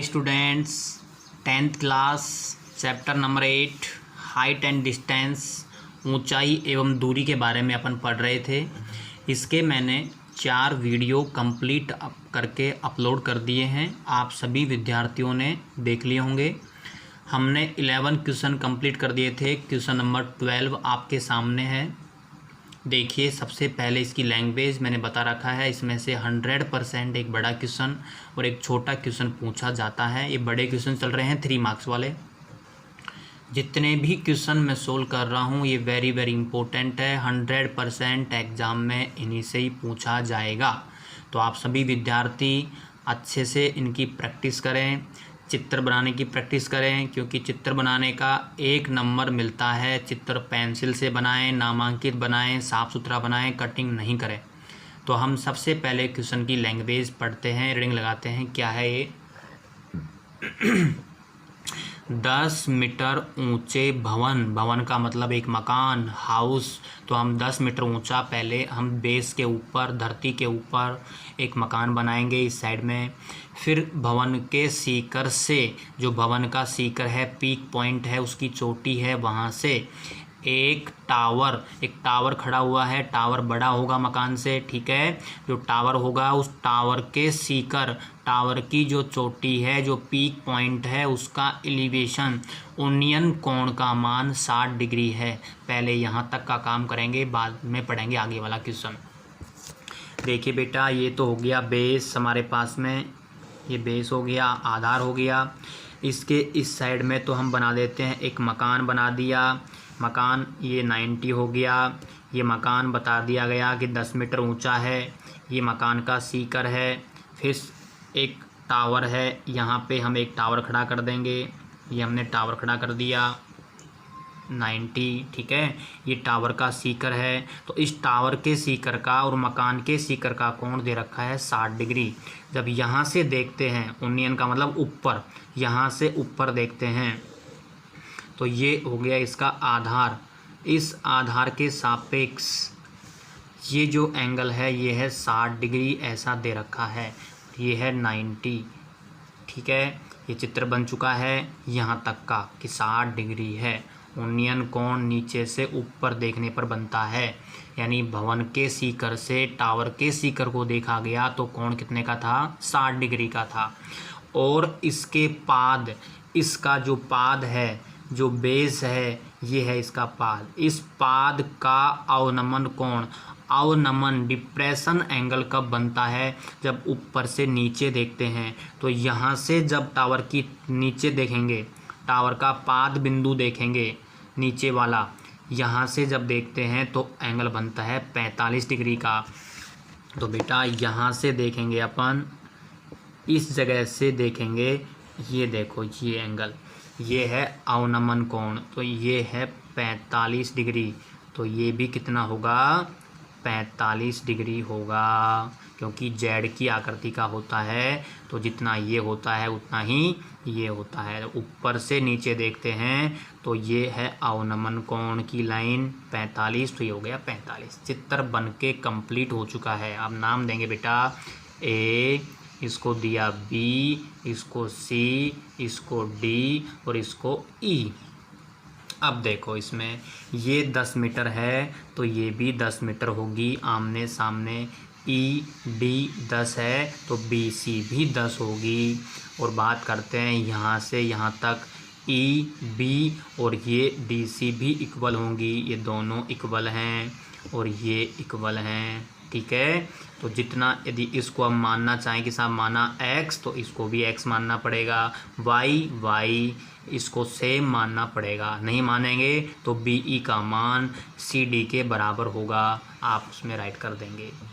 Students, 10th class chapter number 8 height and distance, ऊंचाई एवं दूरी के बारे में अपन पढ़ रहे थे। इसके मैंने 4 वीडियो कंप्लीट करके अपलोड कर दिए हैं। आप सभी विद्यार्थियों ने देख लिए होंगे। हमने 11 क्वेश्चन कंप्लीट कर दिए थे। क्वेश्चन नंबर 12 आपके सामने है। देखिए, सबसे पहले इसकी लैंग्वेज मैंने बता रखा है। इसमें से 100% एक बड़ा क्वेश्चन और एक छोटा क्वेश्चन पूछा जाता है। ये बड़े क्वेश्चन चल रहे हैं 3 मार्क्स वाले। जितने भी क्वेश्चन मैं सोल्व कर रहा हूँ ये वेरी वेरी इंपॉर्टेंट है। 100% एग्ज़ाम में इन्हीं से ही पूछा जाएगा। तो आप सभी विद्यार्थी अच्छे से इनकी प्रैक्टिस करें, चित्र बनाने की प्रैक्टिस करें, क्योंकि चित्र बनाने का 1 नंबर मिलता है। चित्र पेंसिल से बनाएं, नामांकित बनाएं, साफ़ सुथरा बनाएं, कटिंग नहीं करें। तो हम सबसे पहले क्वेश्चन की लैंग्वेज पढ़ते हैं, रीडिंग लगाते हैं। क्या है ये? 10 मीटर ऊंचे भवन, भवन का मतलब एक मकान, हाउस। तो हम 10 मीटर ऊंचा पहले हम बेस के ऊपर, धरती के ऊपर एक मकान बनाएंगे इस साइड में। फिर भवन के सीकर से, जो भवन का सीकर है, पीक पॉइंट है, उसकी चोटी है, वहाँ से एक टावर खड़ा हुआ है। टावर बड़ा होगा मकान से, ठीक है। जो टावर होगा उस टावर के सीकर, टावर की जो चोटी है, जो पीक पॉइंट है, उसका एलिवेशन, उन्नयन कोण का मान 60 डिग्री है। पहले यहाँ तक का काम करेंगे, बाद में पढ़ेंगे आगे वाला क्वेश्चन। देखिए बेटा, ये तो हो गया बेस हमारे पास में, ये बेस हो गया, आधार हो गया। इसके इस साइड में तो हम बना देते हैं, एक मकान बना दिया। मकान ये 90 हो गया। ये मकान बता दिया गया कि 10 मीटर ऊंचा है। ये मकान का सीकर है। फिर एक टावर है, यहाँ पे हम एक टावर खड़ा कर देंगे। ये हमने टावर खड़ा कर दिया 90, ठीक है। ये टावर का सीकर है। तो इस टावर के सीकर का और मकान के सीकर का कोण दे रखा है 60 डिग्री। जब यहाँ से देखते हैं, उन्नयन का मतलब ऊपर, यहाँ से ऊपर देखते हैं, तो ये हो गया इसका आधार। इस आधार के सापेक्ष ये जो एंगल है ये है 60 डिग्री, ऐसा दे रखा है। ये है 90, ठीक है। ये चित्र बन चुका है यहाँ तक का कि 60 डिग्री है। उन्नयन कोण नीचे से ऊपर देखने पर बनता है, यानी भवन के सीकर से टावर के सीकर को देखा गया तो कोण कितने का था? 60 डिग्री का था। और इसके पाद, इसका जो पाद है, जो बेस है, ये है इसका पाद। इस पाद का अवनमन कोण, अवनमन डिप्रेशन एंगल कब बनता है? जब ऊपर से नीचे देखते हैं। तो यहाँ से जब टावर की नीचे देखेंगे, टावर का पाद बिंदु देखेंगे नीचे वाला, यहाँ से जब देखते हैं तो एंगल बनता है 45 डिग्री का। तो बेटा यहाँ से देखेंगे अपन, इस जगह से देखेंगे, ये देखो ये एंगल, ये है अवनमन कोण, तो ये है 45 डिग्री। तो ये भी कितना होगा? 45 डिग्री होगा, क्योंकि जेड की आकृति का होता है। तो जितना ये होता है उतना ही ये होता है। ऊपर से नीचे देखते हैं तो ये है अवनमन कोण की लाइन 45, तो ये हो गया 45। चित्र बन के कंप्लीट हो चुका है। अब नाम देंगे बेटा ए, इसको दिया बी, इसको सी, इसको डी और इसको ई। अब देखो, इसमें ये 10 मीटर है तो ये भी 10 मीटर होगी आमने सामने। ई डी 10 है तो बी सी भी 10 होगी। और बात करते हैं यहाँ से यहाँ तक, ई बी और ये डी सी भी इक्वल होंगी। ये दोनों इक्वल हैं और ये इक्वल हैं, ठीक है। तो जितना, यदि इसको हम मानना चाहें कि साहब माना x, तो इसको भी x मानना पड़ेगा। y इसको सेम मानना पड़ेगा। नहीं मानेंगे तो BE का मान CD के बराबर होगा, आप उसमें राइट कर देंगे।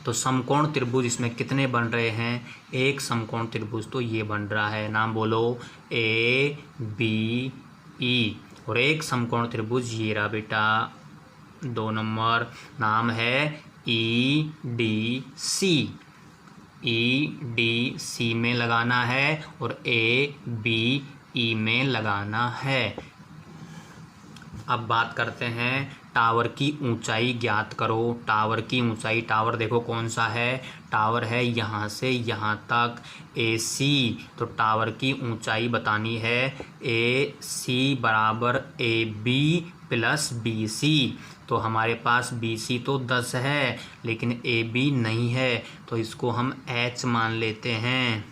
तो समकोण त्रिभुज इसमें कितने बन रहे हैं? एक समकोण त्रिभुज तो ये बन रहा है, नाम बोलो ABE। और एक समकोण त्रिभुज ये रहा बेटा 2 नंबर, नाम है EDC। EDC में लगाना है और ABE में लगाना है। अब बात करते हैं टावर की ऊंचाई ज्ञात करो। टावर की ऊंचाई, टावर देखो कौन सा है, टावर है यहाँ से यहाँ तक AC। तो टावर की ऊंचाई बतानी है AC बराबर AB प्लस BC। तो हमारे पास BC तो 10 है लेकिन AB नहीं है, तो इसको हम H मान लेते हैं।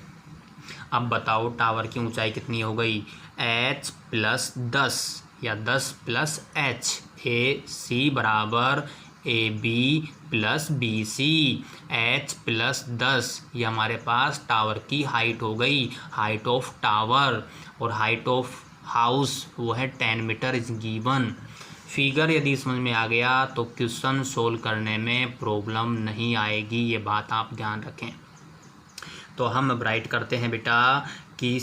अब बताओ टावर की ऊंचाई कितनी हो गई, H प्लस 10 या 10 प्लस H। AC बराबर AB plus BC, H plus 10। ये हमारे पास टावर की हाइट हो गई, हाइट ऑफ टावर। और हाइट ऑफ हाउस वो है 10 मीटर इज गिवन। फिगर यदि समझ में आ गया तो क्वेश्चन सोल्व करने में प्रॉब्लम नहीं आएगी, ये बात आप ध्यान रखें। तो हम अब राइट करते हैं बेटा कि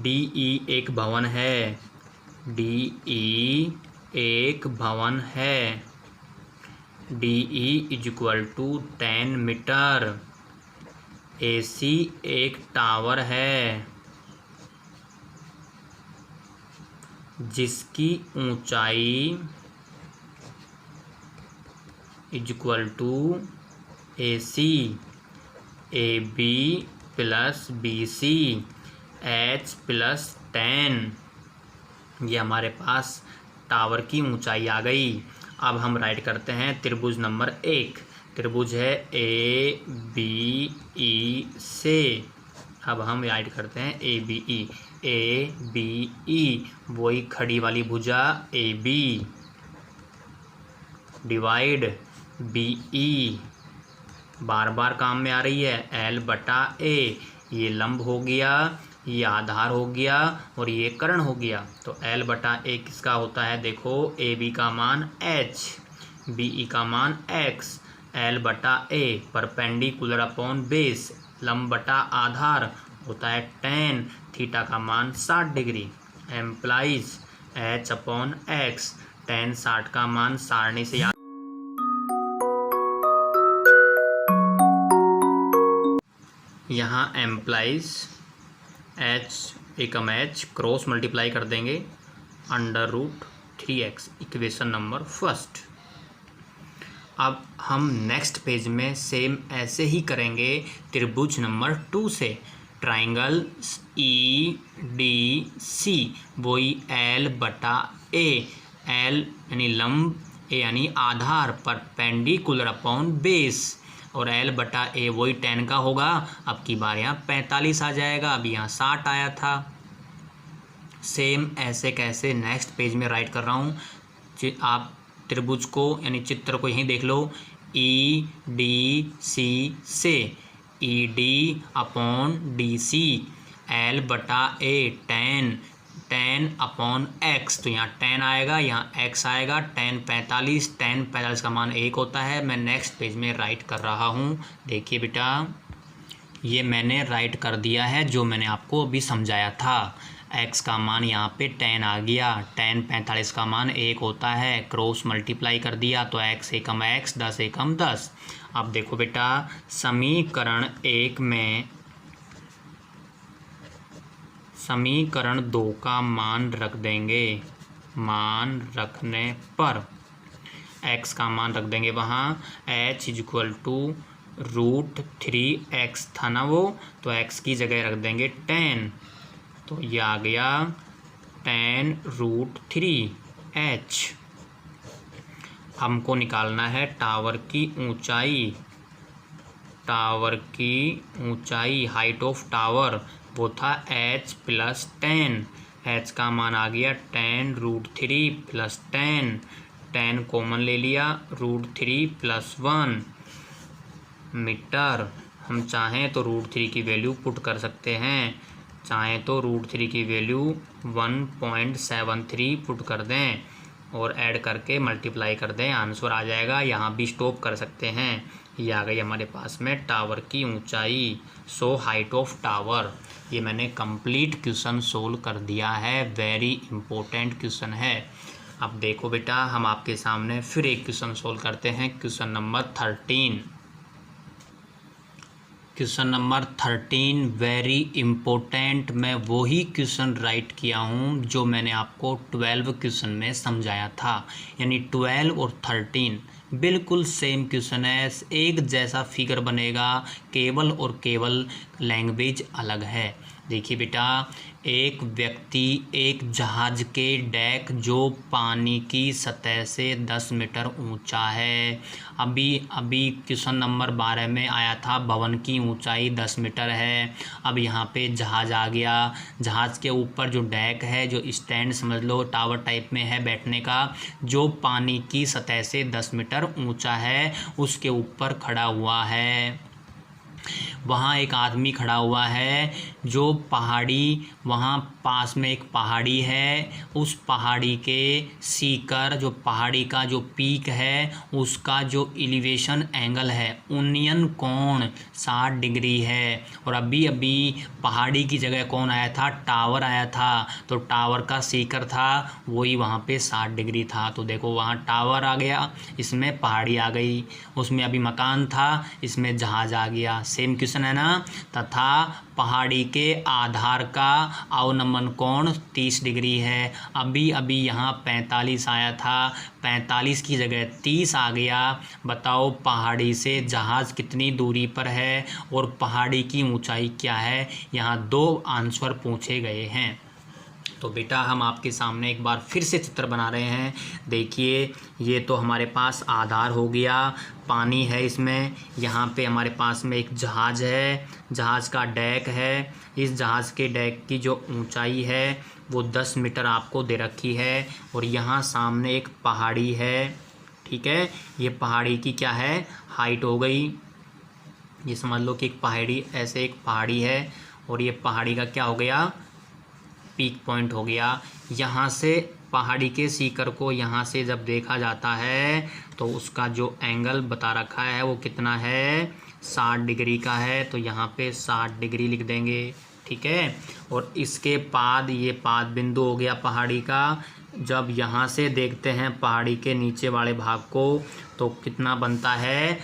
DE एक भवन है, DE एक भवन है, DE is equal to 10 metre. AC एक टावर है जिसकी ऊंचाई is equal to AC AB plus BC H plus 10। ये हमारे पास टावर की ऊंचाई आ गई। अब हम राइट करते हैं त्रिभुज नंबर 1। त्रिभुज है ABE से। अब हम राइट करते हैं ABE। ABE वही खड़ी वाली भुजा AB डिवाइड BE बार बार काम में आ रही है L/A। ये लंब हो गया, ये आधार हो गया और ये कर्ण हो गया। तो L/A किसका होता है, देखो AB का मान H, BE का मान X, L/A perpendicular upon base, लंब बटा आधार होता है tan, थीटा का मान 60 डिग्री, एम्प्लाइज H/X, tan 60 का मान सारणी से याद। यहाँ एम्प्लाइज H एकम H क्रॉस मल्टीप्लाई कर देंगे √3x, इक्वेशन नंबर फर्स्ट। अब हम नेक्स्ट पेज में सेम ऐसे ही करेंगे त्रिभुज नंबर 2 से। ट्राइंगल EDC वही L/A, L यानी लंब, A यानी आधार, परपेंडिकुलर अपॉन बेस और L/A वही 10 का होगा। अब की बार यहाँ 45 आ जाएगा, अब यहाँ 60 आया था। सेम ऐसे कैसे नेक्स्ट पेज में राइट कर रहा हूँ, आप त्रिभुज को यानी चित्र को यहीं देख लो। EDC से ED/DC L/A 10/X, तो यहाँ 10 आएगा, यहाँ X आएगा, 10 45 का मान 1 होता है। मैं नेक्स्ट पेज में राइट कर रहा हूँ। देखिए बेटा ये मैंने राइट कर दिया है जो मैंने आपको अभी समझाया था। X का मान यहाँ पे 10 आ गया, 10 45 का मान 1 होता है, क्रॉस मल्टीप्लाई कर दिया तो X एकम X, 10 एकम 10। अब देखो बेटा समीकरण 1 में समीकरण 2 का मान रख देंगे। मान रखने पर X का मान रख देंगे वहाँ, H is equal to √3x था ना वो, तो X की जगह रख देंगे 10, तो ये आ गया 10√3h। हमको निकालना है टावर की ऊंचाई। टावर की ऊंचाई, हाइट ऑफ टावर, वो था H प्लस 10। H का मान आ गया 10√3 प्लस 10, 10 कॉमन ले लिया, √3 प्लस 1 मीटर। हम चाहें तो √3 की वैल्यू पुट कर सकते हैं, चाहें तो √3 की वैल्यू 1.73 पुट कर दें और ऐड करके मल्टीप्लाई कर दें, आंसर आ जाएगा। यहाँ भी स्टॉप कर सकते हैं। ये आ गई हमारे पास में टावर की ऊंचाई, सो हाइट ऑफ टावर। ये मैंने कंप्लीट क्वेश्चन सोल्व कर दिया है, वेरी इंपॉर्टेंट क्वेश्चन है। अब देखो बेटा हम आपके सामने फिर एक क्वेश्चन सोल्व करते हैं, question number 13। Question number 13 very important. मैं वही क्वेश्चन राइट किया हूँ जो मैंने आपको 12 क्वेश्चन में समझाया था, यानी 12 और 13 बिल्कुल सेम क्वेश्चन है, एक जैसा फिगर बनेगा, केवल और केवल लैंग्वेज अलग है। देखिए बेटा, एक व्यक्ति एक जहाज के डेक जो पानी की सतह से 10 मीटर ऊंचा है। अभी क्वेश्चन नंबर 12 में आया था भवन की ऊंचाई 10 मीटर है। अब यहाँ पे जहाज आ गया, जहाज के ऊपर जो डेक है, जो स्टैंड समझ लो टावर टाइप में है बैठने का, जो पानी की सतह से 10 मीटर ऊंचा है, उसके ऊपर खड़ा हुआ है। वहाँ एक आदमी खड़ा हुआ है जो पहाड़ी, वहाँ पास में एक पहाड़ी है, उस पहाड़ी के सीकर, जो पहाड़ी का जो पीक है, उसका जो एलिवेशन एंगल है, उन्नयन कोण 60 डिग्री है। और अभी अभी पहाड़ी की जगह कौन आया था? टावर आया था। तो टावर का सीकर था, वही वहाँ पे 60 डिग्री था। तो देखो वहाँ टावर आ गया, इसमें पहाड़ी आ गई, उसमें अभी मकान था, इसमें जहाज आ गया। सेम क्वेश्चन है ना। तथा पहाड़ी के आधार का अवनमन कोण 30 डिग्री है। अभी अभी यहाँ 45 आया था, 45 की जगह 30 आ गया। बताओ पहाड़ी से जहाज कितनी दूरी पर है और पहाड़ी की ऊंचाई क्या है। यहाँ 2 आंसर पूछे गए हैं। तो बेटा हम आपके सामने एक बार फिर से चित्र बना रहे हैं। देखिए, ये तो हमारे पास आधार हो गया, पानी है इसमें, यहाँ पे हमारे पास में एक जहाज है, जहाज का डेक है। इस जहाज के डेक की जो ऊंचाई है वो 10 मीटर आपको दे रखी है। और यहाँ सामने एक पहाड़ी है, ठीक है। ये पहाड़ी की क्या है? हाइट हो गई। ये समझ लो कि एक पहाड़ी, ऐसे एक पहाड़ी है, और ये पहाड़ी का क्या हो गया? पीक पॉइंट हो गया। यहाँ से पहाड़ी के सीकर को यहाँ से जब देखा जाता है तो उसका जो एंगल बता रखा है वो कितना है? 60 डिग्री का है। तो यहाँ पे 60 डिग्री लिख देंगे, ठीक है। और इसके बाद ये पाद बिंदु हो गया पहाड़ी का। जब यहाँ से देखते हैं पहाड़ी के नीचे वाले भाग को तो कितना बनता है?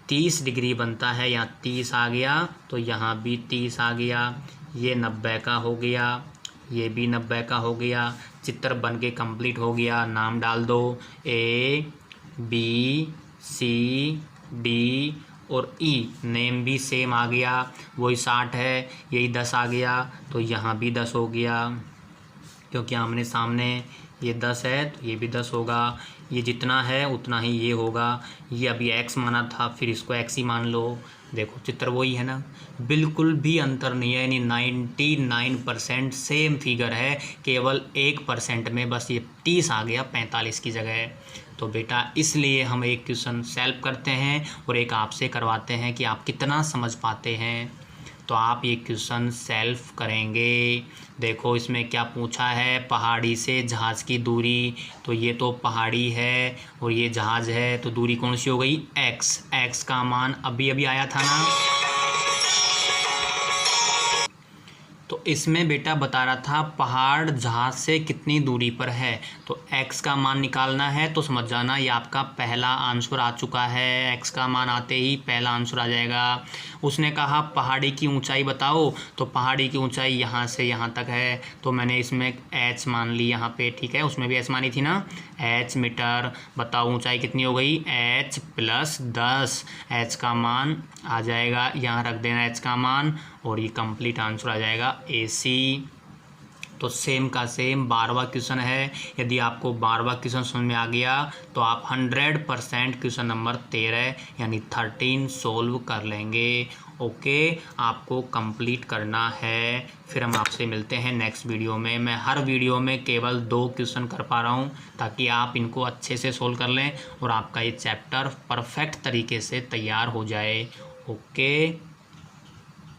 30 डिग्री बनता है। यहाँ 30 आ गया, तो यहाँ भी 30 आ गया। ये 90 का हो गया, ये भी 90 का हो गया। चित्र बन के कंप्लीट हो गया। नाम डाल दो, A B C D और E। नेम भी सेम आ गया, वही 60 है, यही 10 आ गया, तो यहाँ भी 10 हो गया, क्योंकि आमने सामने ये 10 है तो ये भी 10 होगा। ये जितना है उतना ही ये होगा। ये अभी x माना था, फिर इसको x ही मान लो। देखो चित्र वही है ना, बिल्कुल भी अंतर नहीं है, यानी 99% सेम फिगर है। केवल 1% में बस ये 30 आ गया 45 की जगह। तो बेटा इसलिए हम एक क्वेश्चन सॉल्व करते हैं और एक आपसे करवाते हैं कि आप कितना समझ पाते हैं। तो आप ये क्वेश्चन सॉल्व करेंगे। देखो इसमें क्या पूछा है? पहाड़ी से जहाज़ की दूरी। तो ये तो पहाड़ी है और ये जहाज़ है, तो दूरी कौन सी हो गई? x। x का मान अभी अभी आया था ना, तो इसमें बेटा बता रहा था पहाड़ जहाज़ से कितनी दूरी पर है। तो x का मान निकालना है, तो समझ जाना ये आपका पहला आंसर आ चुका है। x का मान आते ही पहला आंसर आ जाएगा। उसने कहा पहाड़ी की ऊंचाई बताओ, तो पहाड़ी की ऊंचाई यहाँ से यहाँ तक है, तो मैंने इसमें h मान ली यहाँ पे, ठीक है। उसमें भी h मानी थी ना, h मीटर। बताओ ऊंचाई कितनी हो गई? h + 10। h का मान आ जाएगा, यहाँ रख देना h का मान, और ये कंप्लीट आंसर आ जाएगा AC। तो सेम का सेम 12वां क्वेश्चन है। यदि आपको 12वां क्वेश्चन समझ में आ गया तो आप 100% क्वेश्चन नंबर 13 यानी 13 सोल्व कर लेंगे। ओके, आपको कंप्लीट करना है। फिर हम आपसे मिलते हैं नेक्स्ट वीडियो में। मैं हर वीडियो में केवल 2 क्वेश्चन कर पा रहा हूँ ताकि आप इनको अच्छे से सोल्व कर लें और आपका ये चैप्टर परफेक्ट तरीके से तैयार हो जाए। ओके।